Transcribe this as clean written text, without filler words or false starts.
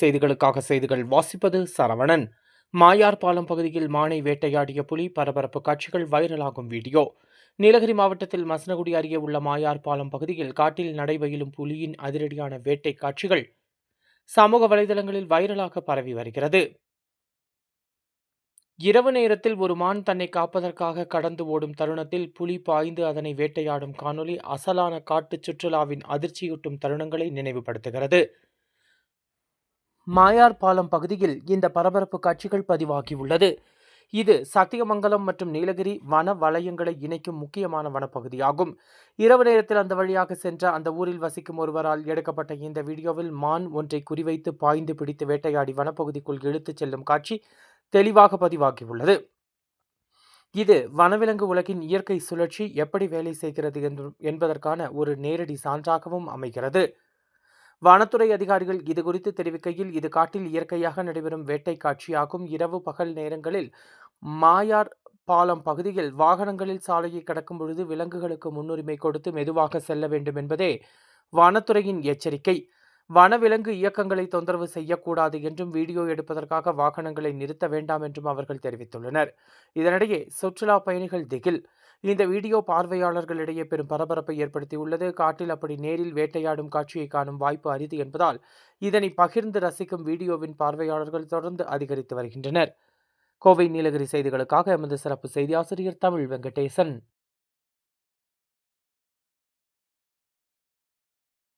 செய்திகளுக்காக செய்திகள் வாசிப்பது சரவணன். மாயார்பாலம் பகுதியில் மானை வேட்டையாடிய புலி, பரபரப்பு காட்சிகள், வைரலாகும் வீடியோ. நீலகிரி மாவட்டத்தில் மசனகுடி அருகே உள்ள மாயார்பாலம் பகுதியில் காட்டில் நடைபயிலும் புலியின் அதிரடியான வேட்டை காட்சிகள் சமூக வலைதளங்களில் வைரலாக பரவி வருகிறது. இரவு நேரத்தில் ஒரு மான் தன்னை காப்பதற்காக கடந்து ஓடும் தருணத்தில் புலி பாய்ந்து அதனை வேட்டையாடும் காணொலி அசலான காட்டு சுற்றுலாவின் அதிர்ச்சியூட்டும் தருணங்களை நினைவுபடுத்துகிறது. மாயார்பாலம் பகுதியில் இந்த பரபரப்பு காட்சிகள் பதிவாகியுள்ளது. இது சத்தியமங்கலம் மற்றும் நீலகிரி வன வலயங்களை இணைக்கும் முக்கியமான வனப்பகுதியாகும். இரவு நேரத்தில் அந்த வழியாக சென்ற அந்த ஊரில் வசிக்கும் ஒருவரால் எடுக்கப்பட்ட இந்த வீடியோவில் மான் ஒன்றை குறிவைத்து பாய்ந்து பிடித்து வேட்டையாடி வனப்பகுதிக்குள் இழுத்துச் செல்லும் காட்சி தெளிவாக பதிவாகியுள்ளது. இது வனவிலங்கு உலகின் இயற்கை சுழற்சி எப்படி வேலை செய்கிறது என்பதற்கான ஒரு நேரடி சான்றாகவும் அமைகிறது. வனத்துறை அதிகாரிகள் இதுகுறித்து தெரிவிக்கையில், இது காட்டில் இயற்கையாக நடைபெறும் வேட்டை காட்சியாகும். இரவு பகல் நேரங்களில் மாயார் பாலம் பகுதியில் வாகனங்களில் சாலையை கடக்கும் பொழுது விலங்குகளுக்கு முன்னுரிமை கொடுத்து மெதுவாக செல்ல வேண்டும் என்பதே வனத்துறையின் எச்சரிக்கை. வனவிலங்கு இயக்கங்களை தொந்தரவு செய்யக்கூடாது என்றும், வீடியோ எடுப்பதற்காக வாகனங்களை நிறுத்த வேண்டாம் என்றும் அவர்கள் தெரிவித்துள்ளனர். இதனிடையே சுற்றுலா பயணிகள் திகில். இந்த வீடியோ பார்வையாளர்களிடையே பெரும் பரபரப்பை ஏற்படுத்தியுள்ளது. காட்டில் அப்படி நேரில் வேட்டையாடும் காட்சியை காணும் வாய்ப்பு அரிது என்பதால் இதனை பகிர்ந்து ரசிக்கும் வீடியோவின் பார்வையாளர்கள் தொடர்ந்து அதிகரித்து வருகின்றனர். கோவை நீலகிரி செய்திகளுக்காக எமது சிறப்பு செய்தி ஆசிரியர் தமிழ் வெங்கடேசன்.